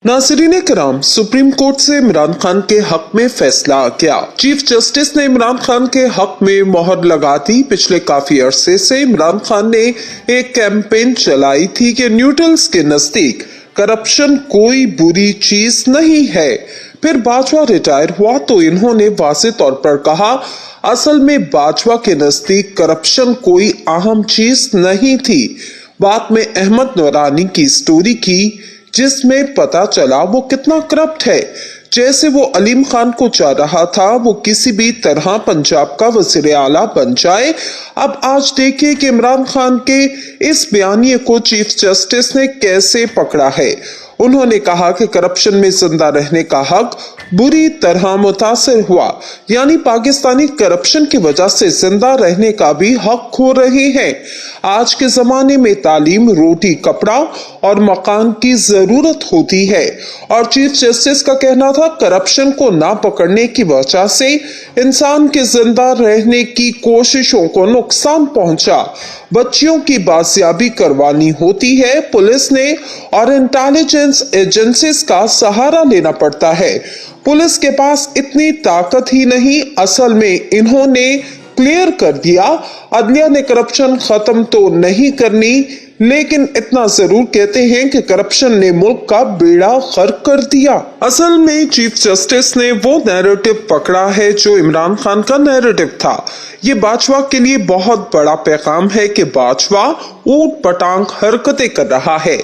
नाज़रीन किराम, supreme court से इमरान खान के हक में फैसला आ गया। चीफ जस्टिस ने इमरान खान के हक में मोहर लगा दी। पिछले काफी अरसे से इमरान खान ने एक कैंपेन चलाई थी कि न्यूट्रल्स के नजदीक करप्शन कोई बुरी चीज नहीं है। फिर बाजवा रिटायर हुआ तो इन्होंने वाज़ेह तौर पर कहा, असल में बाजवा के नजदीक करप्शन कोई अहम चीज नहीं थी। बात में अहमद नूरानी की स्टोरी की, जिसमें पता चला वो कितना करप्ट है। जैसे वो अलीम खान को चाह रहा था वो किसी भी तरह पंजाब का वज़ीर आला बन जाए। अब आज देखिए कि इमरान खान के इस बयानिए को चीफ जस्टिस ने कैसे पकड़ा है। उन्होंने कहा कि करप्शन में जिंदा रहने का हक बुरी तरह मुतासिर हुआ, यानी पाकिस्तानी करप्शन की वजह से जिंदा रहने का भी हक खो रहे हैं। आज के जमाने में तालीम, रोटी, कपड़ा और मकान की जरूरत होती है और चीफ जस्टिस का कहना था करप्शन को ना पकड़ने की वजह से इंसान के जिंदा रहने की कोशिशों को नुकसान पहुंचा। बच्चियों की बाजियाबी करवानी होती है, पुलिस ने और इंटेलिजेंस एजेंसीज का सहारा लेना पड़ता है। पुलिस के पास इतनी ताकत ही नहीं, असल में इन्होंने क्लियर कर दिया, अदलिया ने करप्शन खत्म तो नहीं करनी, लेकिन इतना जरूर कहते हैं कि करप्शन ने मुल्क का बेड़ा गर्क कर दिया। असल में चीफ जस्टिस ने वो नैरेटिव पकड़ा है जो इमरान खान का नैरेटिव था। ये बाजवा के लिए बहुत बड़ा पैगाम है कि बाजवा ऊट पटांग हरकतें कर रहा है।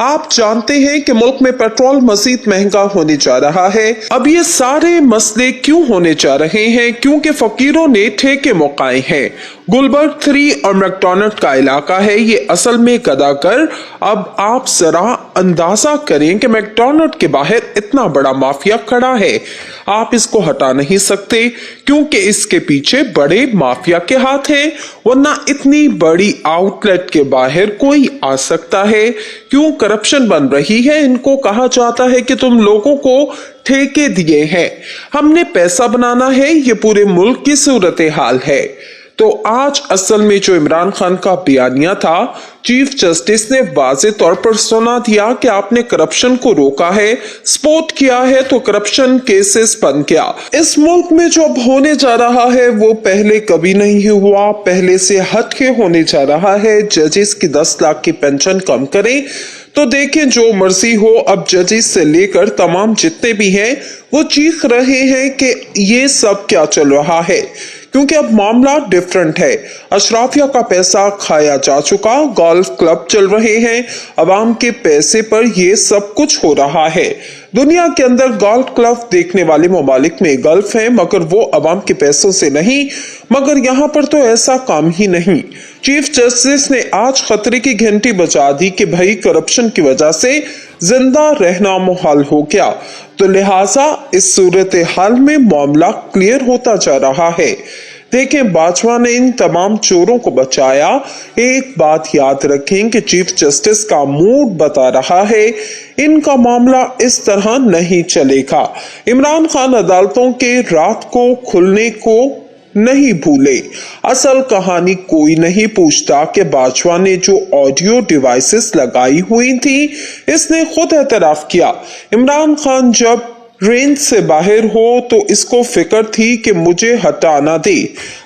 आप जानते हैं कि मुल्क में पेट्रोल मजीद महंगा होने जा रहा है। अब ये सारे मसले क्यों होने जा रहे हैं? क्योंकि फकीरों ने ठेके मुकाए हैं। गुलबर्ग 3 और मैकडोनल्ड का इलाका है ये असल में गदागर। अब आप जरा अंदाजा करें कि मैकडोनल्ड के बाहर इतना बड़ा माफिया खड़ा है। आप इसको हटा नहीं सकते क्योंकि इसके पीछे बड़े माफिया के हाथ हैं, वरना इतनी बड़ी आउटलेट के बाहर कोई आ सकता है? क्यों करप्शन बन रही है? इनको कहा जाता है कि तुम लोगों को ठेके दिए हैं, हमने पैसा बनाना है। ये पूरे मुल्क की सूरत हाल है। तो आज असल में जो इमरान खान का बयानिया था, चीफ जस्टिस ने वाज़ेह तौर पर सुना दिया कि आपने करप्शन को रोका है, सपोर्ट किया है, तो करप्शन केसेस बन गया। इस मुल्क में जो अब होने जा रहा है वो पहले कभी नहीं हुआ, पहले से हटके होने जा रहा है। जजेस की 10 लाख की पेंशन कम करें तो देखें जो मर्जी हो, अब जजेस से लेकर तमाम जितने भी हैं वो चीख रहे हैं कि ये सब क्या चल रहा है, क्योंकि अब मामला डिफरेंट है। अशराफिया का पैसा खाया जा चुका, गोल्फ क्लब चल रहे हैं, अवाम के पैसे पर ये सब कुछ हो रहा है। दुनिया के अंदर गोल्फ क्लब देखने वाले ममालिक में गल्फ है, मगर वो अवाम के पैसों से नहीं। मगर यहाँ पर तो ऐसा काम ही नहीं। चीफ जस्टिस ने आज खतरे की घंटी बजा दी कि भाई करप्शन की वजह से जिंदा रहना मुहाल हो गया, तो लिहाजा इस सूरत हाल में मामला क्लियर होता जा रहा है। देखें, बाजवा ने इन तमाम चोरों को बचाया। एक बात याद रखें कि चीफ जस्टिस का मूड बता रहा है इनका मामला इस तरह नहीं चलेगा। इमरान खान अदालतों के रात को खुलने को नहीं भूले। असल कहानी कोई नहीं पूछता कि बाजवा ने जो ऑडियो डिवाइसेस लगाई हुई थी, इसने खुद एतराफ किया। इमरान खान जब रेंज से बाहर हो तो इसको फिक्र थी कि मुझे हटाना दे।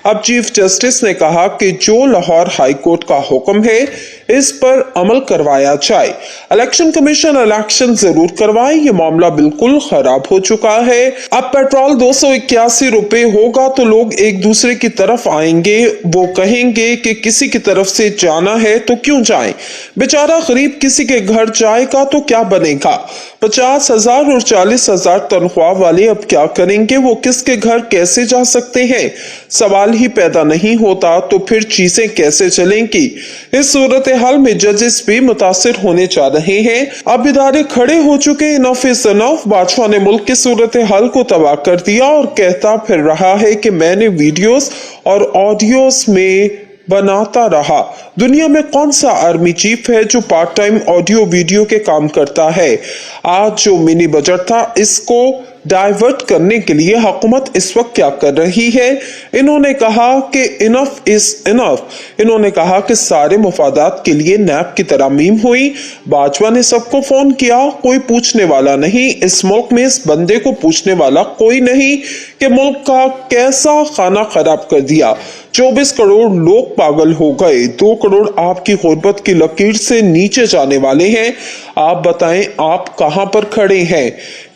अब चीफ जस्टिस ने कहा कि जो लाहौर हाई कोर्ट का हुक्म है इस पर अमल करवाया जाए। इलेक्शन कमीशन इलेक्शन जरूर करवाए, ये मामला बिल्कुल खराब हो चुका है। अब पेट्रोल 281 रुपए होगा तो लोग एक दूसरे की तरफ आएंगे, वो कहेंगे कि किसी की तरफ से जाना है तो क्यों जाए। बेचारा गरीब किसी के घर जाएगा तो क्या बनेगा? 50,000 और 40,000 तनख्वाह वाले अब क्या करेंगे? वो किसके घर कैसे जा सकते हैं? सवाल ही पैदा नहीं होता तो फिर चीजें कैसे चलेंगी? इस सूरत हाल में जजेस भी मुतासिर होने जा रहे हैं। अब इदारे खड़े हो चुके। Enough is enough. बादशाह ने मुल्क की सूरत हाल को तबाह कर दिया और कहता फिर रहा है कि मैंने वीडियोस और ऑडियोस में बनाता रहा। दुनिया में कौन सा आर्मी चीफ है जो पार्ट टाइम ऑडियो वीडियो के काम करता है? आज जो मिनी बजट था इसको डाइवर्ट करने के लिए हुकूमत इस वक्त क्या कर रही है। इन्होंने कहा कि इनफ इज इनफ। इन्होंने कहा कि सारे मुफादात के लिए नैब की तरमीम हुई। बाजवा ने सबको फोन किया, कोई पूछने वाला नहीं। इस मुल्क में इस बंदे को पूछने वाला कोई नहीं कि मुल्क का कैसा खाना खराब कर दिया। 24 करोड़ लोग पागल हो गए। 2 करोड़ आपकी गुर्बत की लकीर से नीचे जाने वाले हैं। आप बताएं आप कहां पर खड़े हैं।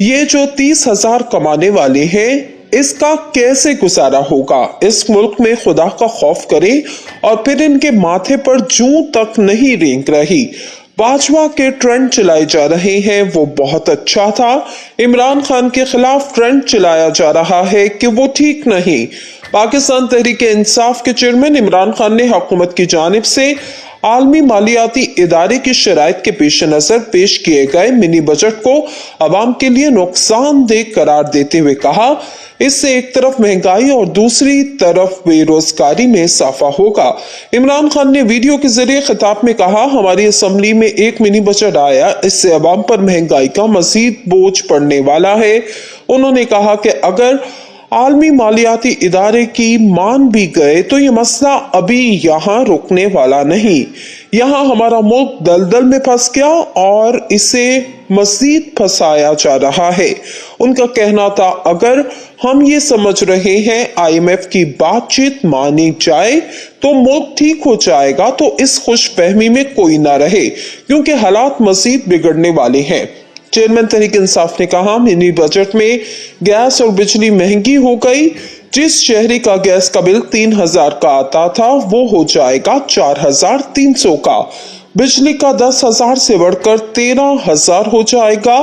ये जो 30,000 कमाने वाले हैं, इसका कैसे गुजारा होगा। इस मुल्क में खुदा का खौफ करें और फिर इनके माथे पर जूं तक नहीं रेंग रही। बाजवा के ट्रेंड चलाए जा रहे हैं, वो बहुत अच्छा था। इमरान खान के खिलाफ ट्रेंड चलाया जा रहा है कि वो ठीक नहीं। पाकिस्तान तहरीक इंसाफ के चेयरमैन इमरान खान ने हुकूमत की जानिब से आलमी मालियाती इदारे की शराइत के पेश नजर पेश किए गए मिनी बजट को अवाम के लिए नुकसानदेह करार देते हुए कहा, इससे एक तरफ महंगाई और दूसरी तरफ बेरोजगारी में इजाफा होगा। इमरान खान ने वीडियो के जरिए खिताब में कहा, हमारी असम्बली में एक मिनी बजट आया, इससे अवाम पर महंगाई का मजीद बोझ पड़ने वाला है। उन्होंने कहा कि अगर आलमी मालियाती इदारे की मान भी गए तो ये मसला अभी यहाँ रुकने वाला नहीं। यहाँ हमारा मुल्क दलदल में फंस गया और इसे मजीद फंसाया जा रहा है। उनका कहना था, अगर हम ये समझ रहे हैं IMF की बातचीत मानी जाए तो मुल्क ठीक हो जाएगा, तो इस खुशफहमी में कोई ना रहे क्योंकि हालात मजीद बिगड़ने वाले हैं। चेयरमैन तहरीक इंसाफ ने कहा, मिनी बजट में गैस और बिजली महंगी हो गई। जिस शहरी का गैस का बिल 3,000 का आता था वो हो जाएगा 4,300 का। बिजली का 10,000 से बढ़कर 13,000 हो जाएगा।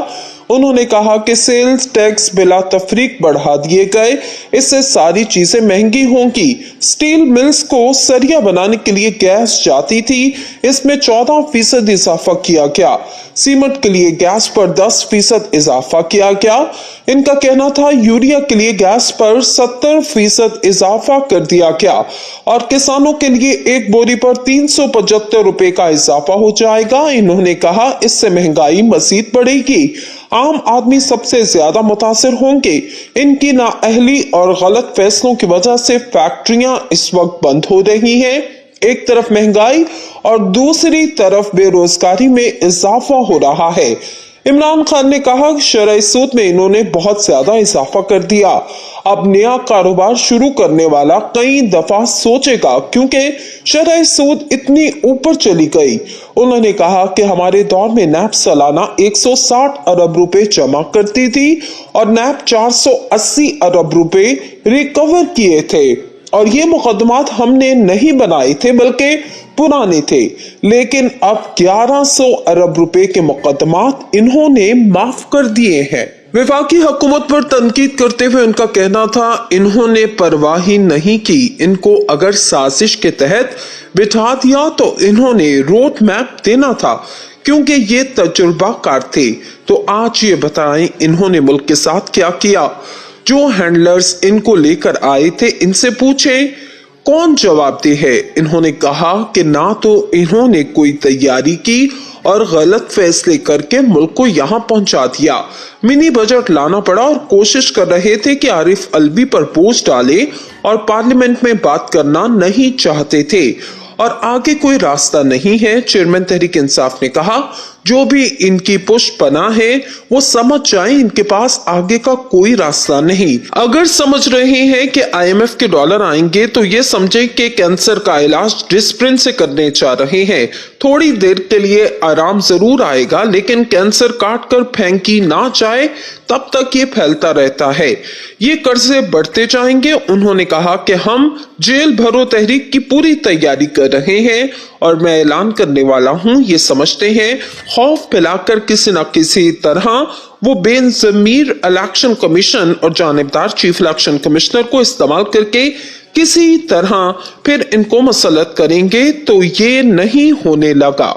उन्होंने कहा कि सेल्स टैक्स बिला तफरीक बढ़ा दिए गए, इससे सारी चीजें महंगी होंगी। स्टील मिल्स को सरिया बनाने के लिए गैस जाती थी, इसमें 14% इजाफा किया गया। सीमेंट के लिए गैस पर 10% इजाफा किया गया। इनका कहना था यूरिया के लिए गैस पर 70% इजाफा कर दिया गया और किसानों के लिए एक बोरी पर 375 रुपए का इजाफा हो जाएगा। इन्होंने कहा, इससे महंगाई मजीद बढ़ेगी, आम आदमी सबसे ज्यादा मुतासिर होंगे। इनकी नाअहली और गलत फैसलों की वजह से फैक्ट्रियां इस वक्त बंद हो रही हैं। एक तरफ महंगाई और दूसरी तरफ बेरोजगारी में इजाफा हो रहा है। इमरान खान ने कहा कि शरह सूद में इन्होंने बहुत ज्यादा इजाफा कर दिया। अब नया कारोबार शुरू करने वाला कई दफा सोचेगा क्योंकि शरह सूद इतनी ऊपर चली गई। उन्होंने कहा कि हमारे दौर में नैब सालाना 160 अरब रुपए जमा करती थी और नैब 480 अरब रुपए रिकवर किए थे और ये मुकदमात हमने नहीं बनाए थे बल्कि पुराने थे, लेकिन अब 1100 अरब रुपए के मुकदमात इन्होंने माफ कर दिए हैं। वफाकी हुकूमत पर तनकीद करते हुए उनका कहना था, इन्होंने परवाह ही नहीं की। इनको अगर साजिश के तहत बिठा दिया तो इन्होंने रोड मैप देना था क्योंकि ये तजुर्बाकार थे। तो आज ये बताएं इन्होंने मुल्क के साथ क्या किया। जो हैंडलर्स इनको लेकर आए थे इनसे पूछें कौन जवाबदेह है। इन्होंने कहा कि ना तो इन्होंने कोई तैयारी की और गलत फैसले करके मुल्क को यहाँ पहुंचा दिया। मिनी बजट लाना पड़ा और कोशिश कर रहे थे कि आरिफ अलवी पर बोझ डाले और पार्लियामेंट में बात करना नहीं चाहते थे और आगे कोई रास्ता नहीं है। चेयरमैन तहरीक इंसाफ ने कहा, जो भी इनकी पुष्ट पना है वो समझ जाए इनके पास आगे का कोई रास्ता नहीं। अगर समझ रहे हैं कि IMF के डॉलर आएंगे तो ये समझे कि कैंसर का इलाज डिस्प्रिन से करने जा रहे हैं। थोड़ी देर के लिए आराम जरूर आएगा, लेकिन कैंसर काट कर फेंकी ना जाए तब तक ये फैलता रहता है। ये कर्जे बढ़ते जाएंगे। उन्होंने कहा कि हम जेल भरो तहरीक की पूरी तैयारी कर रहे हैं और मैं ऐलान करने वाला हूं, ये समझते हैं खौफ फैलाकर किसी न किसी तरह वो बेनज़मीर इलेक्शन कमीशन और जानिबदार चीफ इलेक्शन कमिश्नर को इस्तेमाल करके किसी तरह फिर इनको मसलत करेंगे, तो ये नहीं होने लगा।